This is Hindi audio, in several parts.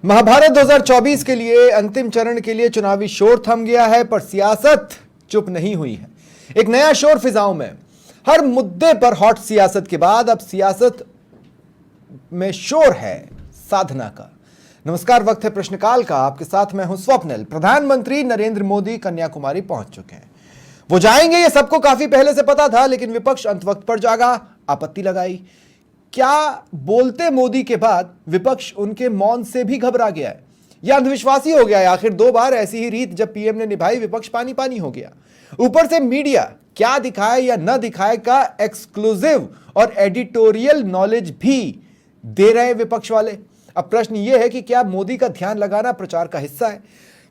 महाभारत 2024 के लिए अंतिम चरण के लिए चुनावी शोर थम गया है, पर सियासत चुप नहीं हुई है। एक नया शोर फिजाओं में। हर मुद्दे पर हॉट सियासत के बाद अब सियासत में शोर है साधना का। नमस्कार, वक्त है प्रश्नकाल का। आपके साथ मैं हूं स्वप्निल। प्रधानमंत्री नरेंद्र मोदी कन्याकुमारी पहुंच चुके हैं। वो जाएंगे ये सबको काफी पहले से पता था, लेकिन विपक्ष अंत वक्त पर जागा, आपत्ति लगाई। क्या बोलते मोदी के बाद विपक्ष उनके मौन से भी घबरा गया है या अंधविश्वासी हो गया है? आखिर दो बार ऐसी ही रीत जब पीएम ने निभाई, विपक्ष पानी पानी हो गया। ऊपर से मीडिया क्या दिखाए या न दिखाए का एक्सक्लूसिव और एडिटोरियल नॉलेज भी दे रहे विपक्ष वाले। अब प्रश्न यह है कि क्या मोदी का ध्यान लगाना प्रचार का हिस्सा है?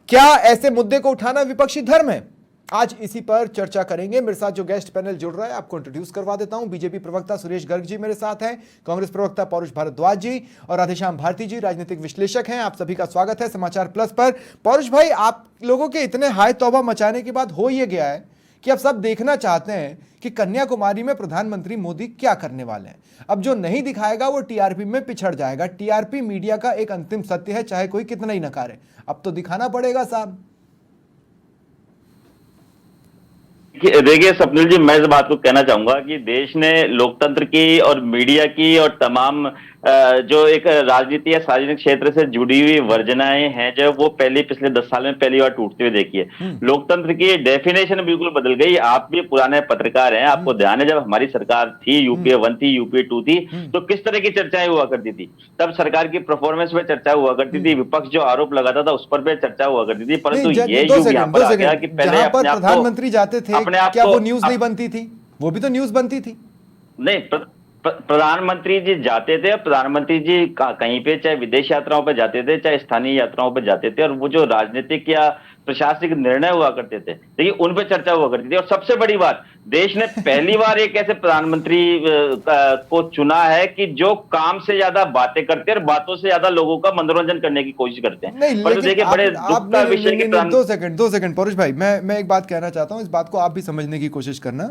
क्या ऐसे मुद्दे को उठाना विपक्षी धर्म है? आज इसी पर चर्चा करेंगे। मेरे साथ जो गेस्ट पैनल जुड़ रहा है आपको इंट्रोड्यूस करवा देता हूं। बीजेपी प्रवक्ता सुरेश गर्ग जी मेरे साथ हैं, कांग्रेस प्रवक्ता पौरुष भारद्वाज जी और राधेश्याम भारती जी राजनीतिक विश्लेषक हैं। आप सभी का स्वागत है समाचार प्लस पर। पौरुष भाई, आप लोगों के इतने हाय तौबा मचाने के बाद हो यह गया है कि अब सब देखना चाहते हैं कि कन्याकुमारी में प्रधानमंत्री मोदी क्या करने वाले हैं। अब जो नहीं दिखाएगा वो टीआरपी में पिछड़ जाएगा। टीआरपी मीडिया का एक अंतिम सत्य है, चाहे कोई कितना ही नकारे। अब तो दिखाना पड़ेगा साहब। देखिए स्वप्निल जी, मैं इस बात को कहना चाहूंगा कि देश ने लोकतंत्र की और मीडिया की और तमाम जो एक राजनीति या सार्वजनिक क्षेत्र से जुड़ी हुई वर्जनाएं हैं, जो वो पिछले 10 साल में पहली बार टूटते हुए देखी है। लोकतंत्र की डेफिनेशन बिल्कुल बदल गई। आप भी पुराने पत्रकार हैं, आपको ध्यान है जब हमारी सरकार थी, यूपीए 1 थी, यूपीए 2 थी, तो किस तरह की चर्चाएं हुआ करती थी। तब सरकार की परफॉर्मेंस पे चर्चा हुआ करती थी, विपक्ष जो आरोप लगाता था उस पर भी चर्चा हुआ करती थी। परंतु ये युग यहाँ पर आ गया कि पहले प्रधानमंत्री जाते थे, क्या वो न्यूज नहीं बनती थी? वो भी तो न्यूज बनती थी। नहीं, प्रधानमंत्री जी जाते थे, प्रधानमंत्री जी कहीं पे चाहे विदेश यात्राओं पे जाते थे, चाहे स्थानीय यात्राओं पे जाते थे, और वो जो राजनीतिक या प्रशासनिक निर्णय हुआ करते थे, देखिए उन पे चर्चा हुआ करती थी। और सबसे बड़ी बात, देश ने पहली बार एक ऐसे प्रधानमंत्री को चुना है कि जो काम से ज्यादा बातें करते हैं और बातों से ज्यादा लोगों का मनोरंजन करने की कोशिश करते हैं। नहीं, देखिए बड़े दुख का विषय कि दो सेकंड पौरुष भाई, मैं एक बात कहना चाहता हूं, इस बात को आप भी समझने की कोशिश करना।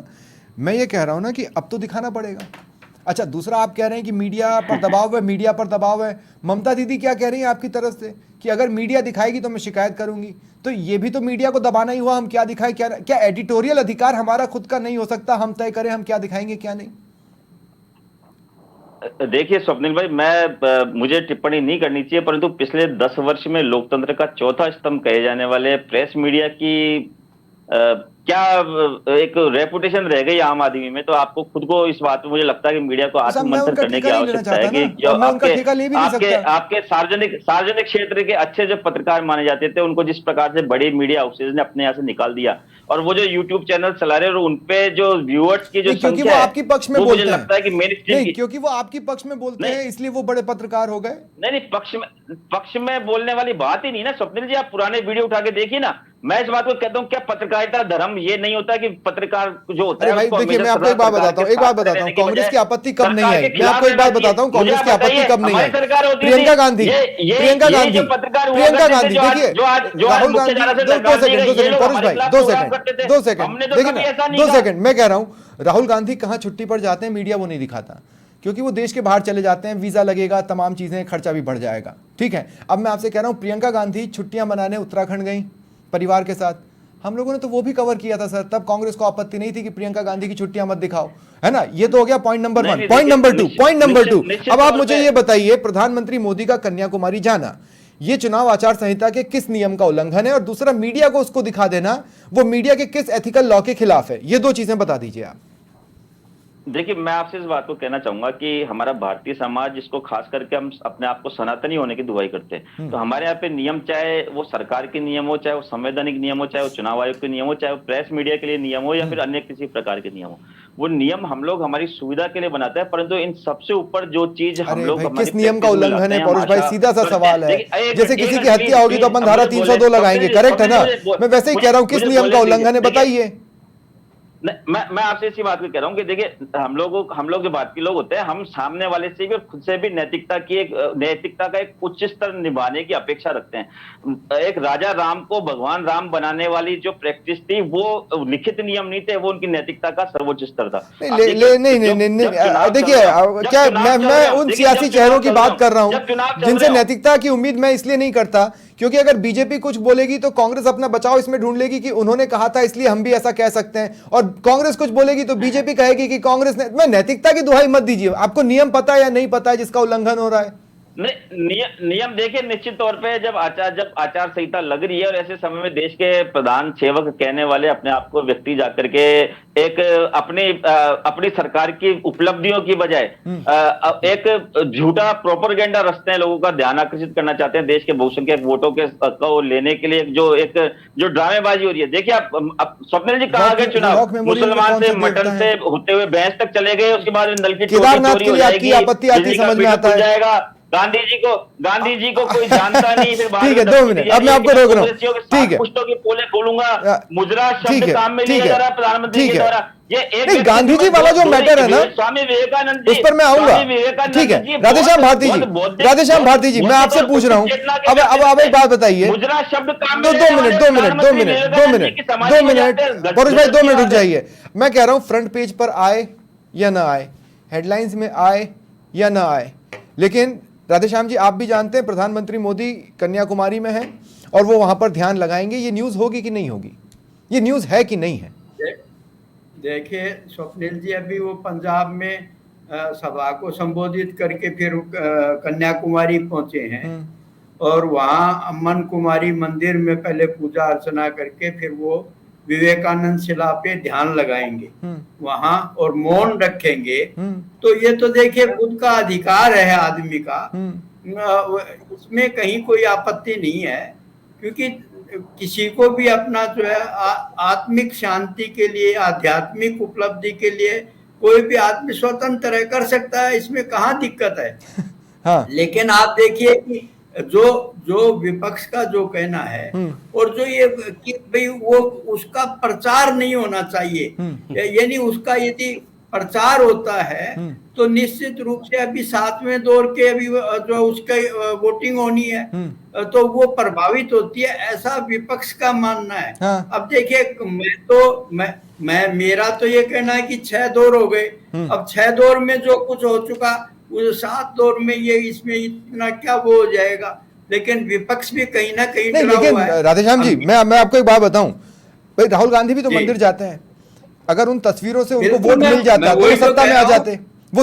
मैं ये कह रहा हूं ना कि अब तो दिखाना पड़ेगा। अच्छा, दूसरा आप कह रहे हैं कि मीडिया पर दबाव है, मीडिया पर दबाव है। ममता दीदी क्या कह रही हैं आपकी तरफ से कि अगर मीडिया दिखाएगी तो मैं शिकायत करूंगी। तो ये भी तो मीडिया को दबाना ही हुआ। हम क्या दिखाएं, क्या एडिटोरियल अधिकार हमारा खुद का नहीं हो सकता? हम तय करें हम क्या दिखाएंगे क्या नहीं? देखिए स्वप्निल भाई, मुझे टिप्पणी नहीं करनी चाहिए, परंतु पिछले 10 वर्ष में लोकतंत्र का चौथा स्तंभ कहे जाने वाले प्रेस मीडिया की क्या एक रेपुटेशन रह गई आम आदमी में। तो आपको खुद को इस बात में मुझे लगता है कि मीडिया को आत्ममंथन करने की आवश्यकता है कि जो आपके सार्वजनिक क्षेत्र के अच्छे जो पत्रकार माने जाते थे, उनको जिस प्रकार से बड़ी मीडिया हाउसेज ने अपने यहाँ से निकाल दिया, और वो जो यूट्यूब चैनल चला रहे और उनपे जो व्यूअर्स की जो संख्या है, आपकी पक्ष में मुझे लगता है कि नहीं, क्योंकि वो आपकी पक्ष में बोलते हैं इसलिए वो बड़े पत्रकार हो गए। नहीं, पक्ष में बोलने वाली बात ही नहीं ना स्वप्निल जी। आप पुराने वीडियो उठा के देखिए ना। मैं इस बात को कहता हूँ, क्या पत्रकारिता धर्म ये नहीं होता कि पत्रकार जो होता है। भाई देखिए, मैं आपको एक बात बताता हूँ, कांग्रेस की आपत्ति कब नहीं आई। मैं आपको एक बात बताता हूँ, कांग्रेस की आपत्ति कब नहीं आई। प्रियंका गांधी देखिए, राहुल गांधी, 2 सेकंड मैं कह रहा हूँ, राहुल गांधी कहाँ छुट्टी पर जाते हैं, मीडिया वो नहीं दिखाता, क्योंकि वो देश के बाहर चले जाते हैं, वीजा लगेगा, तमाम चीजें, खर्चा भी बढ़ जाएगा। ठीक है, अब मैं आपसे कह रहा हूं, प्रियंका गांधी छुट्टियां मनाने उत्तराखंड गई परिवार के साथ। हम लोगों ने तो वो भी कवर किया था सर, तब कांग्रेस को आपत्ति नहीं थी कि प्रियंका गांधी की छुट्टियां मत दिखाओ, है ना। ये तो हो गया पॉइंट नंबर 1। पॉइंट नंबर 2, अब आप मुझे ये बताइए, प्रधानमंत्री मोदी का कन्याकुमारी जाना ये चुनाव आचार संहिता के किस नियम का उल्लंघन है? और दूसरा, मीडिया को उसको दिखा देना वो मीडिया के किस एथिकल लॉ के खिलाफ है? ये 2 चीजें बता दीजिए आप। देखिए, मैं आपसे इस बात को कहना चाहूंगा कि हमारा भारतीय समाज, जिसको खास करके हम अपने आप को सनातनी होने की दुआई करते हैं, तो हमारे यहाँ पे नियम, चाहे वो सरकार के नियम हो, चाहे वो संवैधानिक नियम हो, चाहे वो चुनाव आयोग के नियम हो, चाहे वो प्रेस मीडिया के लिए नियम हो, या फिर अन्य किसी प्रकार के नियम हो, वो नियम हम लोग हमारी सुविधा के लिए बनाते हैं। परंतु इन सबसे ऊपर जो चीज हम लोग किस नियम का उल्लंघन है पौरुष भाई? सीधा सा सवाल है। जैसे किसी की हत्या होगी तो अपन धारा 302 लगाएंगे, करेक्ट है ना? मैं वैसे ही कह रहा हूँ, किस नियम का उल्लंघन है बताइए। मैं आपसे इसी बात को कह रहा हूँ कि देखिए हम लोग जो बात के लोग होते हैं, हम सामने वाले से भी और खुद से भी नैतिकता का एक उच्च स्तर निभाने की अपेक्षा रखते हैं। एक राजा राम को भगवान राम बनाने वाली जो प्रैक्टिस थी, वो लिखित नियम नहीं थे, वो उनकी नैतिकता का सर्वोच्च स्तर था। नहीं, देखिए क्या मैं उन सियासी चेहरों की बात कर रहा हूं जिनसे नैतिकता की उम्मीद मैं इसलिए नहीं करता क्योंकि अगर बीजेपी कुछ बोलेगी तो कांग्रेस अपना बचाव इसमें ढूंढ लेगी कि उन्होंने कहा था इसलिए हम भी ऐसा कह सकते हैं, और कांग्रेस कुछ बोलेगी तो बीजेपी कहेगी कि कांग्रेस ने। मैं नैतिकता की दुहाई मत दीजिए, आपको नियम पता है या नहीं पता है जिसका उल्लंघन हो रहा है? नियम देखिए, निश्चित तौर पे जब आचार संहिता लग रही है और ऐसे समय में देश के प्रधान सेवक कहने वाले अपने आप को व्यक्ति जाकर के एक अपनी सरकार की उपलब्धियों की बजाय एक झूठा प्रोपेगेंडा रचते हैं, लोगों का ध्यान आकर्षित करना चाहते हैं देश के बहुसंख्यक वोटों के को लेने के लिए, जो ड्रामेबाजी हो रही है। देखिए आप स्वप्निल जी, कहा गया चुनाव मुसलमान से मटन से होते हुए भैंस तक चले गए, उसके बाद नल की केदारनाथ के लिए आपकी आपत्ति आती समझ में आता है। गांधी जी को कोई जानता नहीं। फिर ठीक है, 2 मिनट, अब मैं आपको रोक रहा हूँ। ठीक है, पुष्टों की पोले खोलूंगा, मुजरा शब्द काम में लिया जा रहा है प्रधानमंत्री के द्वारा। ये नहीं, गांधी जी वाला जो मैटर है ना, स्वामी विवेकानंद उस पर मैं आऊंगा। ठीक है, राधेश्याम भारती जी, मैं आपसे पूछ रहा हूँ, अब एक बात बताइए। मुजरा शब्द काम में 2 मिनट परुष भाई, 2 मिनट रुक जाइए। मैं कह रहा हूँ फ्रंट पेज पर आए या ना आए, हेडलाइंस में आए या ना आए, लेकिन राधेश्याम जी आप भी जानते हैं प्रधानमंत्री मोदी कन्याकुमारी में हैं और वो वहां पर ध्यान लगाएंगे। ये न्यूज़ होगी कि नहीं होगी? ये न्यूज़ है कि नहीं है? देखिए स्वप्निल जी, अभी वो पंजाब में सभा को संबोधित करके फिर कन्याकुमारी पहुंचे हैं और वहाँ अम्मन कुमारी मंदिर में पहले पूजा अर्चना करके फिर वो विवेकानंद शिला पे ध्यान लगाएंगे वहां और मौन रखेंगे। तो ये तो देखिए खुद का अधिकार है आदमी का, इसमें कहीं कोई आपत्ति नहीं है, क्योंकि किसी को भी अपना जो है आत्मिक शांति के लिए, आध्यात्मिक उपलब्धि के लिए कोई भी आदमी स्वतंत्र कर सकता है, इसमें कहाँ दिक्कत है। हाँ। लेकिन आप देखिए कि जो विपक्ष का जो कहना है और जो ये कि भाई वो उसका प्रचार नहीं होना चाहिए, यानी उसका यदि प्रचार होता है तो निश्चित रूप से अभी 7वें दौर के अभी जो उसका वोटिंग होनी है तो वो प्रभावित होती है, ऐसा विपक्ष का मानना है। हाँ। अब देखिए मेरा तो ये कहना है कि 6 दौर हो गए, अब 6 दौर में जो कुछ हो चुका उस 7 दौर में ये इसमें इतना क्या वो हो जाएगा, लेकिन विपक्ष भी कहीं ना कहीं नहीं। लेकिन राधेश्याम जी, मैं आपको एक बात बताऊं, भाई राहुल गांधी भी तो मंदिर जाते हैं, अगर उन तस्वीरों से उनको वोट मिल जाता तो वो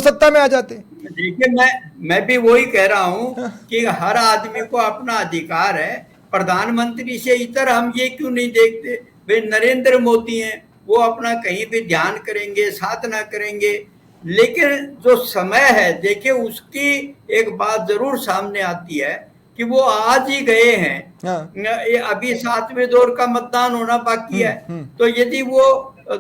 सत्ता में आ जाते। देखिए मैं भी वही कह रहा हूँ कि हर आदमी को अपना अधिकार है। प्रधानमंत्री से इतर हम ये क्यों नहीं देखते, भाई नरेंद्र मोदी हैं, वो अपना कहीं भी ध्यान करेंगे, साधना करेंगे, लेकिन जो समय है देखिए उसकी एक बात जरूर सामने आती है कि वो आज ही गए हैं। अभी 7वें दौर का मतदान होना बाकी है, तो यदि वो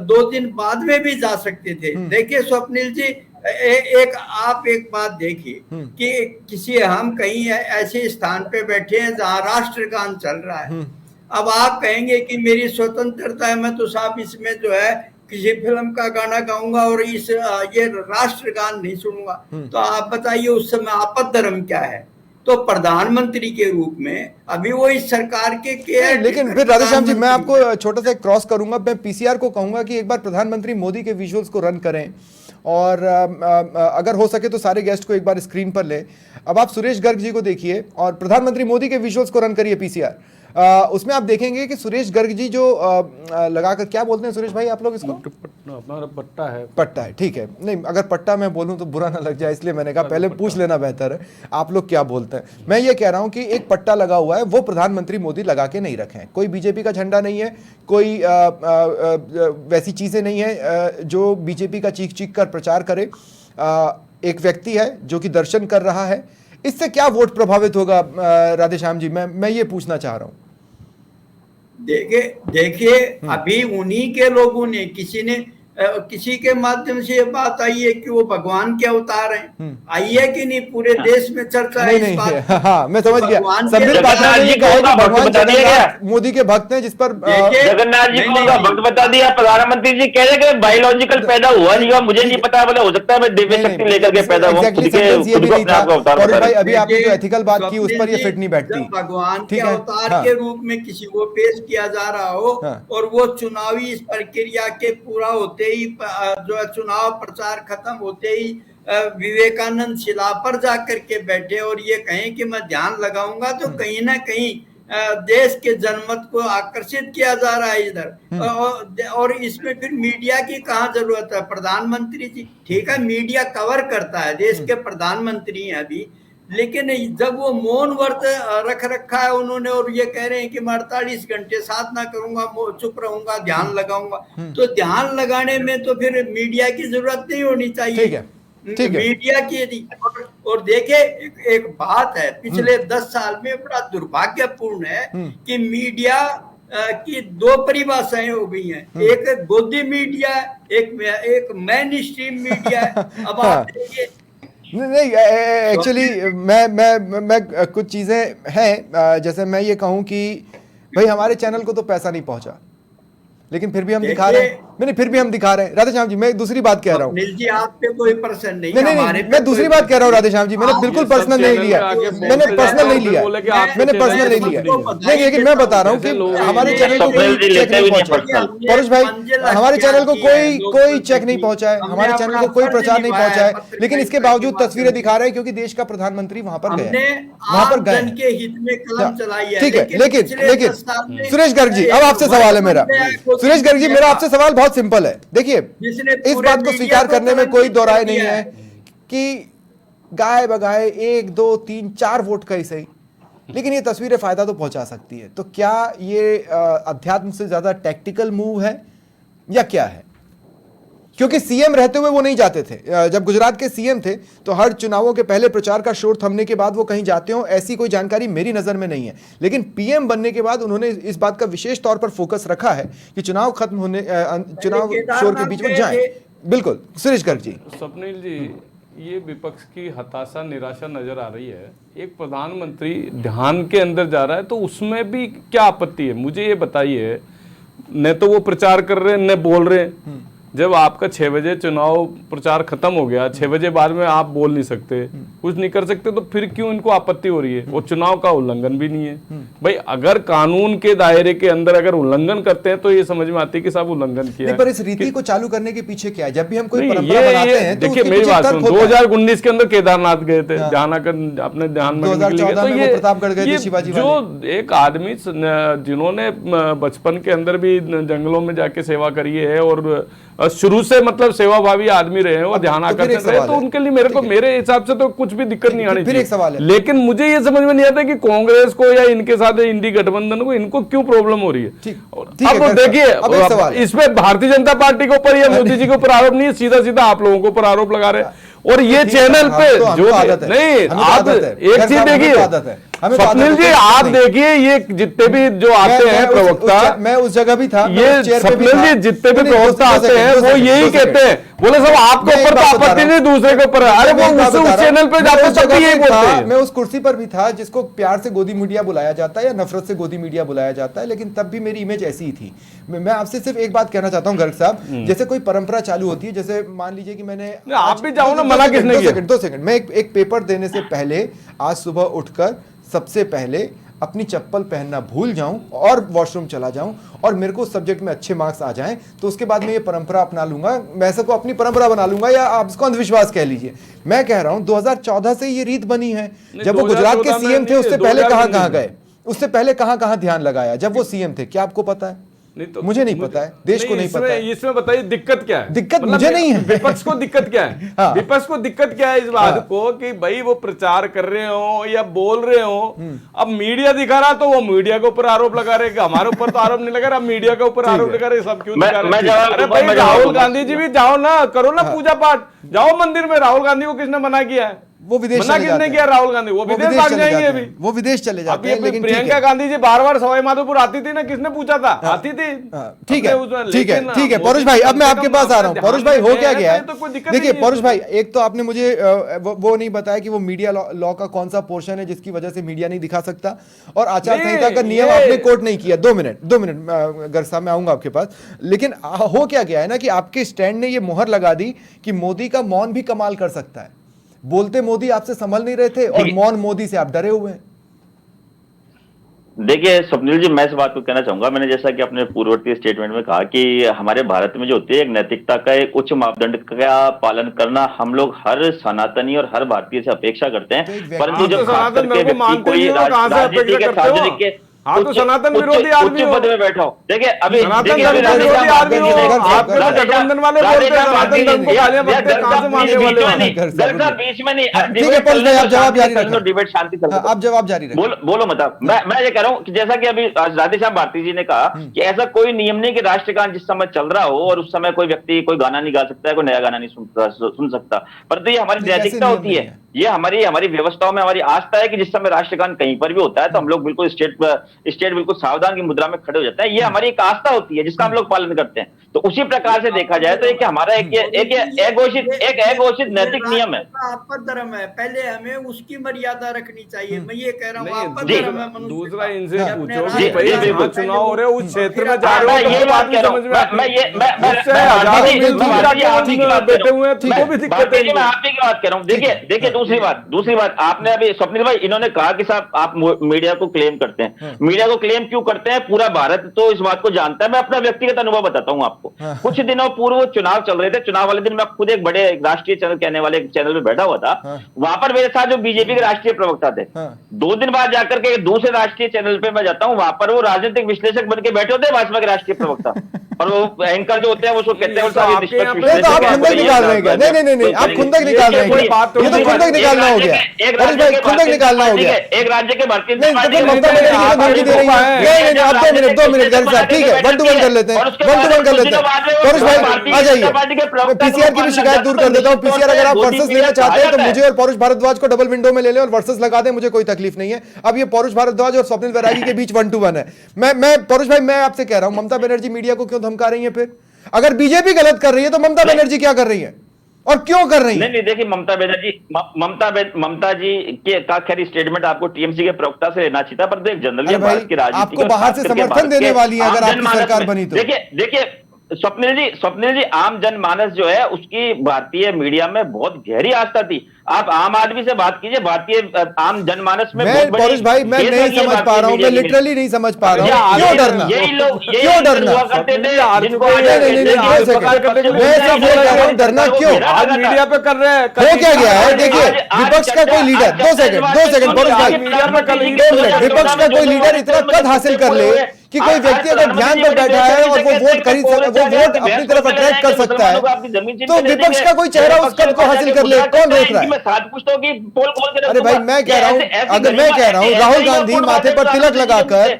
2 दिन बाद में भी जा सकते थे। देखिए स्वप्निल जी, आप एक बात देखिए कि किसी हम कहीं ऐसे स्थान पे बैठे हैं जहाँ राष्ट्रगान चल रहा है। अब आप कहेंगे कि मेरी स्वतंत्रता है, मैं तो साहब इसमें जो है किसी फिल्म का गाना गाऊंगा और ये राष्ट्रगान नहीं सुनूंगा, तो आप बताइए उस समय आपद धर्म क्या है। तो प्रधानमंत्री के रूप में अभी वो इस सरकार के लेकिन फिर राधेश्याम जी मैं आपको छोटा सा क्रॉस करूंगा, मैं पीसीआर को कहूंगा कि एक बार प्रधानमंत्री मोदी के विजुअल्स को रन करें और अगर हो सके तो सारे गेस्ट को एक बार स्क्रीन पर ले। अब आप सुरेश गर्ग जी को देखिए और प्रधानमंत्री मोदी के विजुअल्स को रन करिए पीसीआर। उसमें आप देखेंगे कि सुरेश गर्ग जी जो लगाकर, क्या बोलते हैं सुरेश भाई आप लोग इसको? पट्टा है, ठीक है। नहीं, अगर पट्टा मैं बोलूं तो बुरा ना लग जाए, इसलिए मैंने कहा पहले पूछ लेना बेहतर है आप लोग क्या बोलते हैं। मैं ये कह रहा हूं कि एक पट्टा लगा हुआ है, वो प्रधानमंत्री मोदी लगा के नहीं रखे हैं। कोई बीजेपी का झंडा नहीं है, कोई वैसी चीजें नहीं है जो बीजेपी का चीख चीख कर प्रचार करे। एक व्यक्ति है जो कि दर्शन कर रहा है, इससे क्या वोट प्रभावित होगा राधेश्याम जी? मैं ये पूछना चाह रहा हूं। देखिए अभी उन्हीं के लोगों ने, किसी ने किसी के माध्यम से ये बात आई है कि वो भगवान के अवतार हैं, आई है कि नहीं? पूरे देश में चर्चा है नहीं इस नहीं बात की। हाँ मैं समझ गया। भगवान के संबित पात्रा जगन्नाथ ने ये जी को कहा कि उनका भक्त भगवान बता दिया गया। जगन्नाथ मोदी के भक्त हैं, जिस पर देखिए, जगन्नाथ जी को नहीं, उनका नहीं, भक्त बता दिया। प्रधानमंत्री जी कह रहे कि बायोलॉजिकल पैदा हुआ नहीं हुआ, मुझे नहीं पता, बोले हो सकता है मैं दिव्य शक्ति लेकर के पैदा हुआ, एग्जैक्टली खुद सेंटेंस ये खुद भी को नहीं अपने था। आप को अवतार पौरुष बता भाई रहे। अभी आपने जो देखिए, एथिकल बात की उस पर ये स्वप्निल फिट नहीं बैठती। जब भगवान के ठीक है, अवतार हाँ। के रूप में किसी को पेश किया जा रहा हो हाँ। और वो चुनावी इस प्रक्रिया के पूरा होते ही जो है चुनाव प्रचार खत्म होते ही विवेकानंद शिला पर जाकर के बैठे और ये कहें कि मैं ध्यान लगाऊंगा, तो कहीं ना कहीं देश के जनमत को आकर्षित किया जा रहा है इधर। और इसमें फिर मीडिया की कहाँ जरूरत है? प्रधानमंत्री जी ठीक है, मीडिया कवर करता है, देश के प्रधानमंत्री हैं अभी, लेकिन जब वो मौन व्रत रख रखा है उन्होंने और ये कह रहे हैं कि मैं 48 घंटे साधना करूंगा, चुप रहूंगा, ध्यान लगाऊंगा, तो ध्यान लगाने में तो फिर मीडिया की जरूरत नहीं होनी चाहिए। ठीक है, ठीक है। मीडिया की और देखे एक बात है, पिछले 10 साल में बड़ा दुर्भाग्यपूर्ण है कि मीडिया की दो परिभाषाएं हो गई हैं, एक गोदी मीडिया, एक मेन स्ट्रीम मीडिया। अब आप देखिए, नहीं एक्चुअली मैं कुछ चीजें हैं, जैसे मैं ये कहूं कि भाई हमारे चैनल को तो पैसा नहीं पहुंचा, लेकिन फिर भी हम दिखा रहे हैं। नहीं फिर भी हम दिखा रहे हैं। राधेश्याम जी मैं दूसरी बात कह रहा हूँ। अनिल जी आप पे कोई प्रश्न नहीं, नहीं नहीं मैं दूसरी बात कह रहा हूँ राधेश्याम जी, मैंने बिल्कुल पर्सनल नहीं लिया, मैंने पर्सनल नहीं लिया, मैंने पर्सनल नहीं लिया। नहीं लेकिन मैं बता रहा हूँ कि हमारे चैनल को कोई चेक नहीं पहुंचा। पौरुष भाई हमारे चैनल को कोई चेक नहीं पहुंचा है, हमारे चैनल को कोई प्रचार नहीं पहुंचा है, लेकिन इसके बावजूद तस्वीरें दिखा रहे हैं क्योंकि देश का प्रधानमंत्री वहां पर गए, वहां पर गए के हित में कलम चलाई है। ठीक है, लेकिन सुरेश गर्ग जी अब आपसे सवाल है मेरा। सुरेश गर्ग जी मेरा आपसे सवाल बहुत सिंपल है। देखिए इस बात को स्वीकार करने में कोई दो राय नहीं है कि गाय बगाए 1 2 3 4 वोट का ही सही, लेकिन ये तस्वीरें फायदा तो पहुंचा सकती है। तो क्या ये अध्यात्म से ज्यादा टैक्टिकल मूव है या क्या है? क्योंकि सीएम रहते हुए वो नहीं जाते थे। जब गुजरात के सीएम थे तो हर चुनावों के पहले प्रचार का शोर थमने के बाद वो कहीं जाते हो ऐसी कोई जानकारी मेरी नजर में नहीं है, लेकिन पीएम बनने के बाद उन्होंने इस बात का विशेष तौर पर फोकस रखा है कि चुनाव खत्म होने चुनाव शोर के बीच में जाएं। बिल्कुल सुरेश गर्ग जी। स्वप्निल जी ये विपक्ष की हताशा निराशा नजर आ रही है। एक प्रधानमंत्री ध्यान के अंदर जा रहा है तो उसमें भी क्या आपत्ति है? मुझे ये बताइए, न तो वो प्रचार कर रहे हैं न बोल रहे हैं। जब आपका 6 बजे चुनाव प्रचार खत्म हो गया, 6 बजे बाद में आप बोल नहीं सकते, कुछ नहीं कर सकते, तो फिर क्यों इनको आपत्ति हो रही है? वो चुनाव का उल्लंघन भी नहीं है भाई। अगर कानून के दायरे के अंदर अगर उल्लंघन करते हैं तो ये समझ में आती है कि साहब उल्लंघन किया है। पर इस रीति को चालू करने के पीछे क्या है? जब भी हम कोई नहीं, परंपरा बनाते हैं तो देखिए उसके मेरी पीछे बात तर्क सुनो, होता है। 2019 के अंदर केदारनाथ गए थे, जहां आकर अपने ध्यान में 2014 में वो प्रतापगढ़ गए थे, शिवाजी जो एक आदमी जिन्होंने बचपन के अंदर भी जंगलों में जाके सेवा करी है और शुरू से मतलब सेवाभावी आदमी रहे हैं और ध्यान आकर्षण रहे, तो उनके लिए मेरे हिसाब से तो कुछ भी दिक्कत नहीं आनी चाहिए। लेकिन मुझे ये समझ में नहीं आता कि कांग्रेस को या इनके साथ इंडी गठबंधन को इनको क्यों प्रॉब्लम हो रही है। अब देखिए इसमें भारतीय जनता पार्टी के ऊपर या मोदी जी के ऊपर आरोप नहीं है, सीधा सीधा आप लोगों के ऊपर आरोप लगा रहे हैं। और ये चैनल पे जो नहीं आप एक चीज देखिए स्वप्निल जी, आप देखिए ये जितने भी जो आते हैं प्रवक्ता, मैं उस जगह भी था, ये स्वप्निल जी जितने भी प्रवक्ता आते हैं वो यही कहते हैं, बोले सब आपके ऊपर तो आपत्ति नहीं, दूसरे के ऊपर। अरे वो उस चैनल पे जाते तब भी यही बोलते हैं। मैं उस कुर्सी पर भी था जिसको प्यार से गोदी मीडिया बुलाया जाता है या नफरत से गोदी मीडिया बुलाया जाता है, लेकिन तब भी मेरी इमेज ऐसी ही थी। मैं आपसे सिर्फ एक बात कहना चाहता हूँ गर्ग साहब, जैसे कोई परंपरा चालू होती है, जैसे मान लीजिए कि मैंने, आप भी जाओ ना, मना किसने किया? 2 सेकंड, मैं एक पेपर देने से पहले आज सुबह उठकर सबसे पहले अपनी चप्पल पहनना भूल जाऊं और वॉशरूम चला जाऊं और मेरे को सब्जेक्ट में अच्छे मार्क्स आ जाएं, तो उसके बाद मैं ये परंपरा अपना लूंगा, मैं ऐसा को अपनी परंपरा बना लूंगा, या आप इसको अंधविश्वास कह लीजिए। मैं कह रहा हूं 2014 से ये रीत बनी है। जब वो गुजरात के सीएम थे उससे पहले कहां गए, उससे पहले कहां ध्यान लगाया जब वो सीएम थे, क्या आपको पता है? नहीं तो मुझे नहीं पता है, देश को नहीं पता है। इसमें बताइए दिक्कत क्या है? दिक्कत मुझे नहीं है, विपक्ष को दिक्कत क्या है? हाँ। विपक्ष को दिक्कत क्या है इस बात को कि भाई वो प्रचार कर रहे हो या बोल रहे हो, अब मीडिया दिखा रहा तो वो मीडिया के ऊपर आरोप लगा रहे, हमारे ऊपर तो आरोप नहीं लगा रहा, मीडिया के ऊपर आरोप लगा रहे, सब क्यों दिखा रहे? अरे भाई राहुल गांधी जी भी जाओ ना, करो ना पूजा पाठ, जाओ मंदिर में। राहुल गांधी को किसने मना किया है? वो विदेश मना चले जाते किसने हैं। किया? राहुल गांधी। वो विदेश भाग चले जाएंगे जाते अभी। हैं। वो विदेश चले जाते अभी हैं, लेकिन ठीक प्रियंका है। गांधी जी बार-बार सवाई माधोपुर आती थी ना, किसने पूछा था? आती थी। ठीक है, अपने उसमें, ठीक है, लेकिन ठीक है मोदी परुष भाई, जी अब मैं कम से आपके कम पास आ रहा हूँ। अपने परुष भाई, ध्यान हो में क्या है, गया तो कोई है? दिक्कत देखिए नहीं है परुष इसमें। भाई, एक तो आपने मुझे वो नहीं बताया कि वो मीडिया लॉ का कौन सा पोर्शन है जिसकी वजह से मीडिया नहीं दिखा सकता, और आचार संहिता का नियम ये- आपने कोट नहीं किया। 2 मिनट गर्ग साहब, मैं आऊंगा आपके पास। लेकिन हो क्या गया है ना कि आपके स्टैंड ने ये मोहर लगा दी कि मोदी का मौन भी कमाल कर सकता है। बोलते मोदी आपसे संभल नहीं रहे थे, और मौन मोदी से आप डरे हुए हैं। देखिए स्वप्निल जी, मैं इस बात को कहना चाहूंगा, मैंने जैसा कि अपने पूर्ववर्ती स्टेटमेंट में कहा कि हमारे भारत में जो होती है एक नैतिकता का एक उच्च मापदंड का पालन करना हम लोग हर सनातनी और हर भारतीय से अपेक्षा करते तो एक हैं। व्यक्ति- परंतु आप जब तो खास सनातन करके धर्म को व्यक्ति मानते कोई नहीं हो, कहाँ से राजनीति अपेक्षा के करते हो? सार्वजनिक के हाँ, तो सनातन विरोधी आदमी हो। पद में बैठा हो। देखिए अभी सनातन देखिए, धर्म अभी के विरोधी राधेश्याम आदमी हो। भारती जी ने- आपके तो गठबंधन वाले बोलते हैं सनातन धर्म को गालियां बकते हैं, कहाँ से मानने वाले हो? बीच में नहीं, हाँ, ठीक है परुष भाई, आप जवाब जारी रखें। डिबेट शांति चल हाँ, आप जवाब जारी रखें। बोलो मतलब मैं ये कह रहा हूँ कि जैसा कि अभी राधेश्याम भारती जी ने कहा कि ऐसा कोई नियम नहीं कि राष्ट्रगान जिस समय चल रहा हो और उस समय कोई व्यक्ति कोई गाना नहीं गा सकता है, कोई नया गाना नहीं सुन सकता, परंतु ये हमारी नहीं, ऐसे नैतिकता नियम होती नहीं है। है। ये हमारी व्यवस्थाओं में हमारी आस्था है कि जिस समय राष्ट्रगान कहीं पर भी होता है तो हम लोग बिल्कुल स्टेट बिल्कुल सावधान की मुद्रा में खड़े हो जाते हैं। ये हमारी एक आस्था होती है जिसका हम लोग पालन करते हैं। तो उसी प्रकार से देखा जाए तो एक हमारा एक अघोषित नैतिक नियम है। आपका धर्म है, पहले हमें उसकी मर्यादा रखनी चाहिए। मैं ये कह रहा हूँ, नहीं, आपका जी। धर्म है मनुष्य दूसरा का। इनसे अपने पूछो राज्य कि भाई जी, बिल्कुल। जहाँ चुनाव हो रहे हो उस क्षेत्र में जा मैं रहे हो ये तो बात बात कह रहा समझ हूँ, में आती है। मैं उससे हजारों भारती जी, मील दूर मैं जाके आपकी हम बात बैठे कर हुए हैं, रहा हूँ। तुमको भी दिक्कत भारती है। जी, मैं आपकी बात कर रहा हूँ। देखिए दूसरी बात आपने अभी स्वप्निल भाई, इन्होंने कहा कि साहब आप मीडिया को क्लेम करते हैं। मीडिया को क्लेम क्यों करते हैं? पूरा भारत तो इस बात को जानता है। मैं अपना व्यक्तिगत अनुभव बताता हूँ आपको। कुछ दिनों पूर्व चुनाव चल रहे थे, चुनाव वाले दिन मैं खुद एक बड़े राष्ट्रीय चैनल कहने वाले एक चैनल पे बैठा हुआ था। वहां पर मेरे साथ जो बीजेपी के राष्ट्रीय प्रवक्ता थे, 2 दिन बाद जाकर के दूसरे राष्ट्रीय चैनल पे मैं जाता हूँ, वहां पर वो राजनीतिक विश्लेषक बन के बैठे होते हैं, भाजपा के राष्ट्रीय प्रवक्ता। और वो एंकर जो होते हैं वो कहते हैं ये तो आपके यहाँ पे- ये तो आप खुंदक निकाल रहे हैं क्या? नहीं, आप खुंदक निकाल रहे हैं क्या? ये तो खुंदक निकालना हो गया। परुष भाई, खुंदक निकालना हो गया। एक राज्य के भारतीय नहीं, तो फिर जनता ममता पार्टी बनर्जी को धमकी दे रही है। नहीं, अब 2 मिनट गर्ग साहब, ठीक है, 1 to 1 कर लेते हैं, 1 to 1 कर लेते हैं। परुष भाई आ जाइए, मैं पीसीआर की भी शिकायत दूर कर देता हूँ। पीसीआर अगर आप वर्सेस लेना चाहते हैं तो मुझे और परुष भारद्वाज को डबल विंडो में ले लें और वर्सेस लगा दें, मुझे कोई तकलीफ नहीं है। अब ये परुष भारद्वाज और स्वप्निल बैरागी के बीच 1 to 1 है। मैं परुष भाई, मैं आपसे कह रहा हूं, ममता बनर्जी मीडिया को क्यों धमका रही है? फिर अगर बीजेपी गलत कर रही है तो ममता बनर्जी क्या कर रही है और क्यों कर रही है? नहीं, देखिए ममता जी के का खैर स्टेटमेंट आपको टीएमसी के प्रवक्ता से लेना चाहिए था, पर एक जनरली भारत की राजनीति आपको बाहर से समर्थन देने वाली है अगर आपकी सरकार बनी तो। देखिए स्वप्निल जी, आम जनमानस जो है उसकी भारतीय मीडिया में बहुत गहरी आस्था थी। आप आम आदमी से बात कीजिए, भारतीय आम जनमानस में मैं परुष भाई, मैं नहीं समझ पा रहा हूं, मैं लिटरली नहीं समझ पा रहा हूं। क्यों डरना? क्यों डरना? डरना क्यों? आज मीडिया पे कर रहे हैं। हो क्या गया है? देखिए, विपक्ष का कोई लीडर, 2 सेकंड परुष भाई, मीडिया में कल 2 मिनट, विपक्ष का कोई लीडर इतना कद हासिल कर ले कि कोई व्यक्ति अगर ध्यान पर बैठा है और वो वोट अपनी तरफ अट्रैक्ट कर सकता है, तो विपक्ष का कोई चेहरा उस कद को हासिल कर ले, कौन रोक रहा है? अरे भाई, मैं कह रहा हूं, अगर मैं कह रहा हूं, राहुल गांधी माथे पर तिलक लगाकर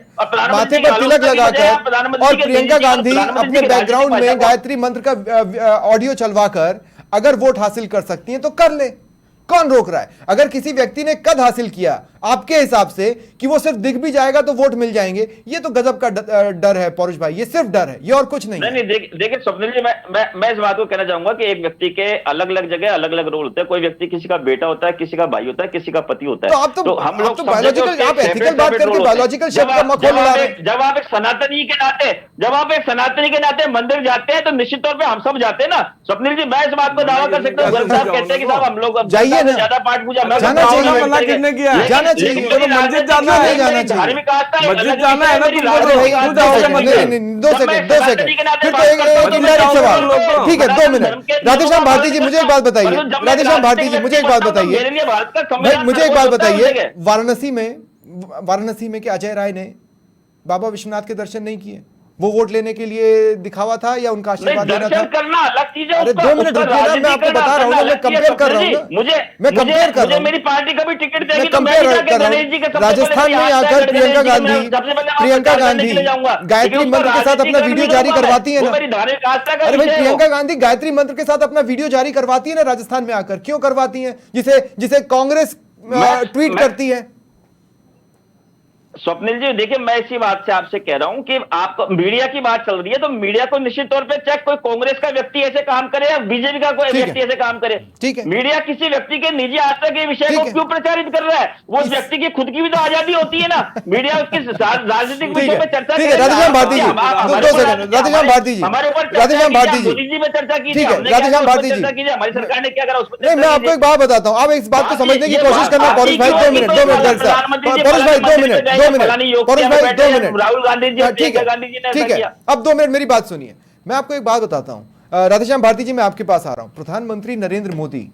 और प्रियंका गांधी अपने बैकग्राउंड में गायत्री मंत्र का ऑडियो चलवाकर अगर वोट हासिल कर सकती हैं तो कर ले, कौन रोक रहा है? अगर किसी व्यक्ति ने कद हासिल किया आपके हिसाब से कि वो सिर्फ दिख भी जाएगा तो वोट मिल जाएंगे, ये तो गजब का डर है परुष भाई, ये सिर्फ डर है, ये और कुछ नहीं। देखिए स्वप्निल जी, मैं इस बात को कहना चाहूंगा कि एक व्यक्ति के अलग अलग जगह अलग अलग रोल होते हैं। कोई व्यक्ति किसी का बेटा होता है, किसी का भाई होता है, किसी का पति होता है। तो हम लोग बायोलॉजिकल, आप एथिकल बात करके बायोलॉजिकल शब्द का मखौल उड़ा रहे हैं। जब आप एक सनातनी के नाते मंदिर जाते हैं तो निश्चित तौर पे हम सब जाते हैं ना स्वप्निल जी। मैं इस बात को दावा कर सकता हूँ, गर्ग साहब कहते हैं कि साहब हम लोग जाइए ना, ज्यादा पाठ पूजा जाना चाहिए। मना किसने किया? जाना चाहिए, मस्जिद जाना है, जाना चाहिए, धार्मिक आस्था है, मस्जिद जाना है ना तुमको, नहीं, 2 सेकंड, फिर तो एक इंडायरेक्ट सवाल, ठीक है, 2 मिनट। राधेश्याम भारती जी, मुझे एक बात बताइए, राधेश्याम भारती जी, मुझे एक बात बताइए भाई, मुझे एक बात बताइए, वाराणसी में क्या अजय राय ने बाबा विश्वनाथ के दर्शन नहीं किए? वो वोट लेने के लिए दिखावा था या उनका आशीर्वाद लेना था? दर्शन करना अलग चीज है। अरे 2 मिनट रुकिए ना, मैं आपको बता रहा हूँ ना, मैं कंपेयर कर रहा हूँ ना, मैं कंपेयर कर रहा हूँ, मेरी पार्टी का भी टिकट देगी तो मैं कंपेयर जाके कर रहा गणेश जी के हूँ। सबसे राजस्थान पहले में आकर प्रियंका गांधी गायत्री मंत्र के साथ अपना वीडियो जारी करवाती है ना। मेरी धार्मिक आस्था का अरे भाई, विषय है वो। प्रियंका गांधी गायत्री मंत्र के साथ अपना वीडियो जारी करवाती है ना राजस्थान में आकर, क्यों करवाती है? जिसे कांग्रेस ट्वीट करती है। स्वप्निल जी देखिए, मैं इसी बात से आपसे कह रहा हूं कि आप मीडिया की बात चल रही है तो मीडिया को निश्चित तौर पे चेक, कोई कांग्रेस का व्यक्ति ऐसे काम करे या बीजेपी का कोई व्यक्ति ऐसे काम करे। ठीक है। मीडिया किसी व्यक्ति के निजी आस्था के विषय को क्यों प्रचारित कर रहा है? वो उस व्यक्ति की खुद की भी तो आजादी होती है ना। मीडिया उसकी राजनीतिक विषयों पर चर्चा ठीक है, राधेश्याम भारती जी, 2 सेकंड, राधेश्याम भारती जी, हमारे ऊपर राधेश्याम भारती जी, मोदी जी पे चर्चा ठीक कीजिए, है, राधेश्याम भारती जी, हमारी सरकार ने क्या करा उस पर नहीं, मैं आपको एक बात बताता हूँ, आप इस बात को समझने की कोशिश करना। पौरुष भाई 2 मिनट, 2 मिनट, पौरुष भाई 2 मिनट, 2 मिनट, पौरुष भाई 2 मिनट, राहुल गांधी जी, ठीक है, गांधी जी ने ठीक है, अब 2 मिनट मेरी बात सुनिए। मैं आपको एक बात बताता हूँ, राधेश्याम भारती जी, मैं आपके पास आ रहा हूँ। प्रधानमंत्री नरेंद्र मोदी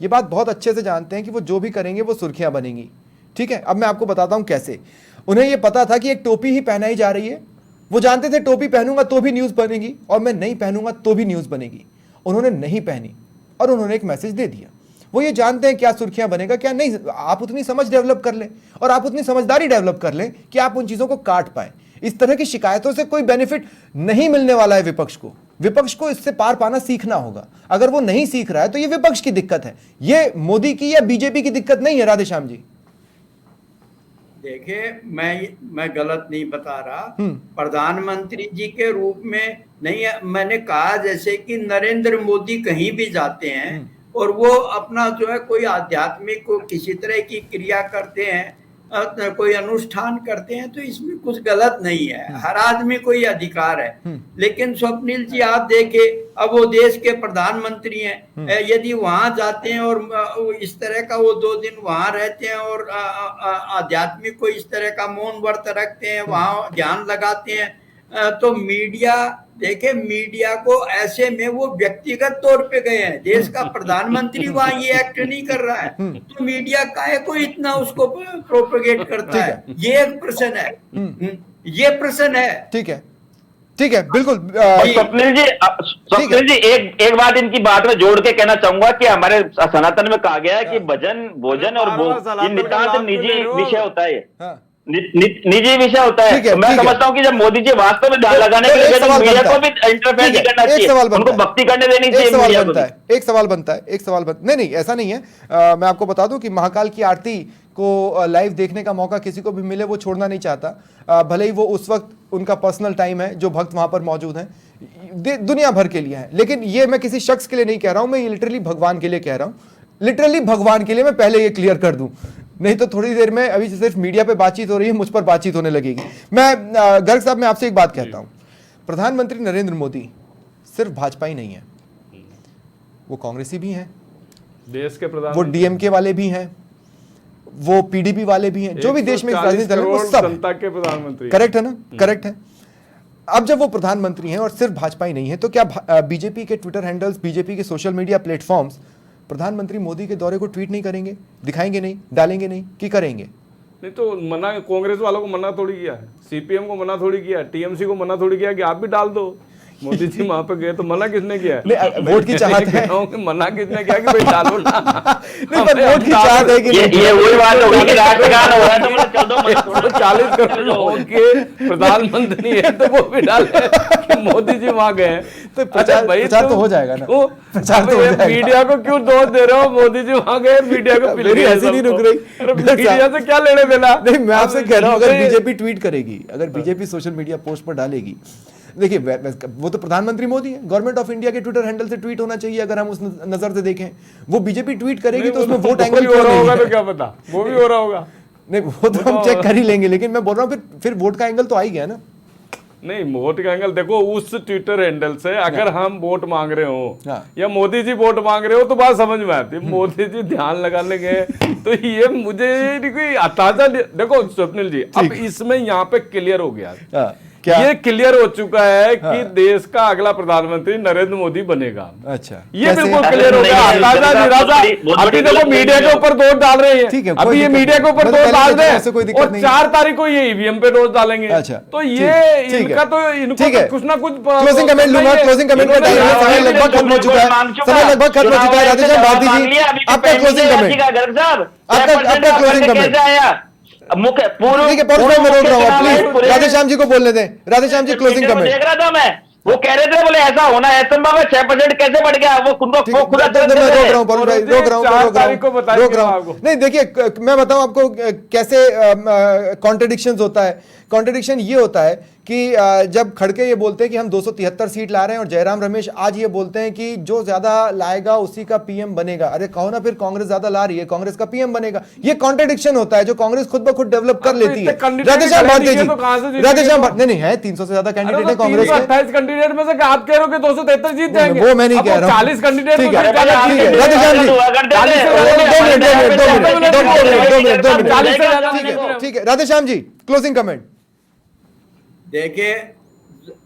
ये बात बहुत अच्छे से जानते हैं कि वो जो भी करेंगे वो सुर्खियां बनेंगी, ठीक है। अब मैं आपको बताता हूं कैसे। उन्हें ये पता था कि एक टोपी ही पहनाई जा रही है, वो जानते थे टोपी पहनूंगा तो भी न्यूज बनेगी और मैं नहीं पहनूंगा तो भी न्यूज बनेगी। उन्होंने नहीं पहनी और उन्होंने एक मैसेज दे दिया। वो ये जानते हैं क्या सुर्खियां बनेगा क्या नहीं। आप उतनी समझ डेवलप कर लें और आप उतनी समझदारी डेवलप कर लें कि आप उन चीजों को काट पाए। इस तरह की शिकायतों से कोई बेनिफिट नहीं मिलने वाला है विपक्ष को इससे पार पाना सीखना होगा। अगर वो नहीं सीख रहा है तो ये विपक्ष की दिक्कत है, ये मोदी की या बीजेपी की दिक्कत नहीं है। राधेश्याम जी देखिए, मैं गलत नहीं बता रहा। प्रधानमंत्री जी के रूप में नहीं, मैंने कहा जैसे कि नरेंद्र मोदी कहीं भी जाते हैं और वो अपना जो है कोई आध्यात्मिक को किसी तरह की क्रिया करते हैं, कोई अनुष्ठान करते हैं, तो इसमें कुछ गलत नहीं है। हर आदमी को ये अधिकार है। लेकिन स्वप्निल जी आप देखे, अब वो देश के प्रधानमंत्री हैं, यदि वहां जाते हैं और इस तरह का वो 2 दिन वहां रहते हैं और आध्यात्मिक को इस तरह का मौन व्रत रखते हैं, वहां ध्यान लगाते हैं, तो मीडिया देखे, मीडिया को ऐसे में वो व्यक्तिगत तौर पे गए हैं। देश का प्रधानमंत्री वहां ये एक्ट नहीं कर रहा है, तो मीडिया काहे को इतना उसको प्रोपेगेट करता है? ये एक प्रश्न है, ये प्रश्न है। ठीक है, ठीक है, बिल्कुल। स्वप्निल जी एक बात इनकी बात में जोड़ के कहना चाहूंगा कि हमारे सनातन में कहा गया है कि भजन, भोजन और भोग ये नितांत निजी विषय होता है, निजी विषय होता है। तो मैं समझता हूं कि जब मोदी जी वास्तव में ध्यान लगाने के लिए तो मीडिया को भी इंटरफेयर नहीं करना चाहिए, उनको भक्ति करने देनी चाहिए। एक सवाल बनता है, नहीं ऐसा नहीं है। मैं आपको बता दूं कि महाकाल की आरती को लाइव देखने का मौका किसी को भी मिले वो छोड़ना नहीं चाहता, भले ही वो उस वक्त उनका पर्सनल टाइम है, जो भक्त वहां पर मौजूद हैं दुनिया भर के लिए है। लेकिन ये मैं किसी शख्स के लिए नहीं कह रहा हूं, मैं ये लिटरली भगवान के लिए कह रहा हूं, लिटरली भगवान के लिए। मैं पहले ये क्लियर कर दूं, नहीं तो थोड़ी देर में, अभी सिर्फ मीडिया पे बातचीत हो रही है, मुझ पर बातचीत होने लगेगी। मैं गर्ग साहब, मैं आपसे एक बात कहता हूं, प्रधानमंत्री नरेंद्र मोदी सिर्फ भाजपा ही नहीं है, वो कांग्रेसी भी हैं, देश के प्रधान, वो डीएमके वाले भी हैं, वो पीडीपी वाले भी हैं, जो भी देश में राजनीति है वो सब जनता के प्रधानमंत्री। करेक्ट है ना? करेक्ट है। अब जब वो प्रधानमंत्री हैं और सिर्फ भाजपा ही नहीं है, तो क्या बीजेपी के ट्विटर हैंडल्स, बीजेपी के सोशल मीडिया प्लेटफॉर्म्स प्रधानमंत्री मोदी के दौरे को ट्वीट नहीं करेंगे, दिखाएंगे नहीं, डालेंगे नहीं, कि करेंगे? नहीं तो मना, कांग्रेस वालों को मना थोड़ी किया है, सीपीएम को मना थोड़ी किया है, टीएमसी को मना थोड़ी किया कि आप भी डाल दो। मोदी जी वहां पे गए तो मना किसने किया? वोट की चाहत है, मना किसने किया कि भाई डालो ना? नहीं, पर वोट की चाहत है कि ये वही बात हो गई कि राष्ट्रगान हो रहा है तो 40 करोड़ लोगों के प्रधानमंत्री है तो वो भी डाले कि मोदी जी वहां गए, तो प्रचार तो हो जाएगा ना। प्रचार तो हो जाएगा। मीडिया को क्यों दोष दे रहे हो? मोदी जी वहां गए, मीडिया को मेरी ऐसी नहीं रुक रही, मीडिया से क्या लेने देना? नहीं, मैं आपसे कह रहा हूं, अगर बीजेपी ट्वीट करेगी, अगर बीजेपी सोशल मीडिया पोस्ट पर डालेगी, देखिए वो तो प्रधानमंत्री मोदी है, गवर्नमेंट ऑफ इंडिया के ट्विटर हैंडल से ट्वीट होना चाहिए। अगर हम उस नजर से देखें, वो बीजेपी ट्वीट करेगी तो उसमें वोट एंगल हो रहा होगा, तो क्या पता वो भी हो रहा होगा। नहीं, वो तो हम चेक कर ही लेंगे, लेकिन मैं बोल रहा हूँ फिर वोट का एंगल तो आ ही गया ना। नहीं, वोट का एंगल देखो, उस ट्विटर हैंडल से अगर हम वोट मांग रहे हो या मोदी जी वोट मांग रहे हो तो बात समझ में आती है। मोदी जी ध्यान लगाने गए तो ये मुझे कोई अंदाजा, देखो स्वप्निल जी, अब इसमें यहाँ पे क्लियर हो गया क्या? ये क्लियर हो चुका है कि देश का अगला प्रधानमंत्री नरेंद्र मोदी बनेगा। अच्छा, ये कैसे? बिल्कुल क्लियर हो गया। अंदाजा निराशा अभी देखो मीडिया के ऊपर दोष डाल रहे ठीक है, हैं, कोई अभी ये दिक्कत मीडिया के नहीं। ऊपर मतलब दोष डाल पहले रहे ऐसे कोई हैं दिक्कत और नहीं। 4 तारीख को ये ईवीएम पे दोष डालेंगे। अच्छा, तो ठीक ये है। इनका तो इनको ठीक है। कुछ ना कुछ क्लोजिंग कमेंट लूंगा, क्लोजिंग कमेंट का टाइम है, समय लगभग खत्म हो चुका है, समय लगभग खत्म हो चुका है। राधेश्याम भारती जी, आपका क्लोजिंग कमेंट, आपका क्लोजिंग कमेंट। मुख्य पूर्व ठीक है, पॉइंट में रोक रहा हूँ, प्लीज राधेश्याम जी को बोलने दें। राधेश्याम जी क्लोजिंग देख कमेंट। रहा था मैं, वो कह रहे थे बोले ऐसा होना है, असंभव है, 6% कैसे बढ़ गया, वो खुद ठीक है, खुद मैं रोक रहा हूँ पवन भाई, रोक रहा हूँ, 4 तारीख को बताएंगे रोक रहा हूँ। आपको। नहीं देखिए, मैं बताऊं आपको कैसे कॉन्ट्रडिक्शंस होता है। कॉन्ट्रडिक्शन ये होता है कि जब खड़के ये बोलते हैं कि हम 273 सीट ला रहे हैं और जयराम रमेश आज ये बोलते हैं कि जो ज्यादा लाएगा उसी का पीएम बनेगा। अरे कहो ना, फिर कांग्रेस ज्यादा ला रही है, कांग्रेस का पीएम बनेगा। ये कॉन्ट्रडिक्शन होता है जो कांग्रेस खुद ब खुद डेवलप कर लेती है। राधेश्याम भारती जी, राधेश्याम नहीं है, 300 से ज्यादा कैंडिडेट है कांग्रेस के। 28 कैंडिडेट में से आप कह रहे हो कि 273 जीत जाएंगे? वो मैं नहीं कह रहा हूं। 40 कैंडिडेट ठीक है, को ठीक है, राधेश्याम जी, 2 मिनट, ठीक है, राधेश्याम जी क्लोजिंग कमेंट। देखिए,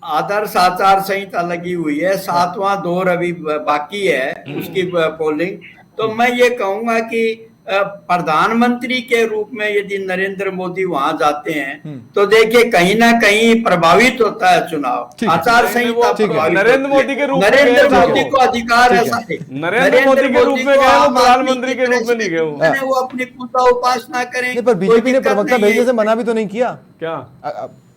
आदर्श आचार संहिता लगी हुई है, 7वां दौर अभी बाकी है उसकी पोलिंग। तो मैं ये कहूंगा कि प्रधानमंत्री के रूप में यदि नरेंद्र मोदी वहां जाते हैं तो देखिए कहीं ना कहीं प्रभावित होता है चुनाव, आचार संहिता प्रभावित। नरेंद्र मोदी के रूप में नरेंद्र मोदी को अधिकार है, नरेंद्र मोदी के रूप में गए, वो प्रधानमंत्री के रूप में नहीं गए। वो अपनी पूजा उपासना करें। पर बीजेपी ने प्रवक्ता भेजने से मना भी तो नहीं किया क्या?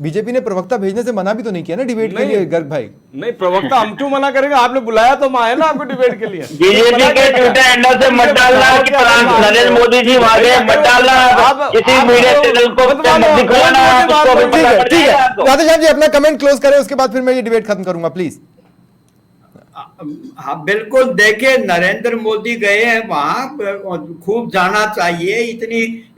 बीजेपी ने प्रवक्ता भेजने से मना भी तो नहीं किया ना डिबेट के लिए, गर्ग भाई? नहीं, प्रवक्ता हम क्यों मना करेंगे? आपने बुलाया तो आए ना आपको डिबेट के लिए। बीजेपी के ट्विटर हैंडल से मत डालना कि नरेंद्र मोदी जी वहां गए, मत डालना किसी मीडिया चैनल को मत दिखाना, उसको भी पता चल ठीक जाएगा है, आपको। राधेश्याम जी अपना कमेंट क्लोज करें, उसके बाद फिर मैं ये डिबेट खत्म करूंगा, प्लीज। हाँ बिल्कुल, देखिए नरेंद्र मोदी गए हैं वहां, खूब जाना चाहिए।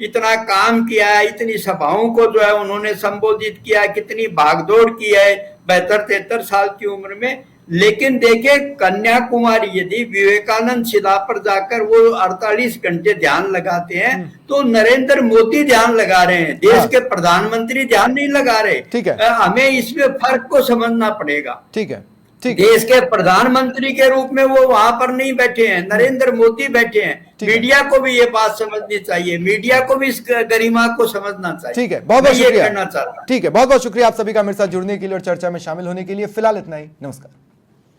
इतना काम किया है, इतनी सभाओं को जो है उन्होंने संबोधित किया, कितनी भागदौड़ की है 72-73 साल की उम्र में। लेकिन देखिए कन्याकुमारी यदि विवेकानंद शिला पर जाकर वो 48 घंटे ध्यान लगाते हैं तो नरेंद्र मोदी ध्यान लगा रहे हैं, देश के प्रधानमंत्री ध्यान नहीं लगा रहे। ठीक है, हमें इसमें फर्क को समझना पड़ेगा। ठीक है, ठीक। देश के प्रधानमंत्री के रूप में वो वहां पर नहीं बैठे हैं, नरेंद्र मोदी बैठे हैं। मीडिया को भी ये बात समझनी चाहिए, मीडिया को भी इस गरिमा को समझना चाहिए। ठीक है, बहुत बहुत शुक्रिया। करना चाहता हूं। ठीक है, बहुत बहुत शुक्रिया आप सभी का मेरे साथ जुड़ने के लिए और चर्चा में शामिल होने के लिए। फिलहाल इतना ही, नमस्कार।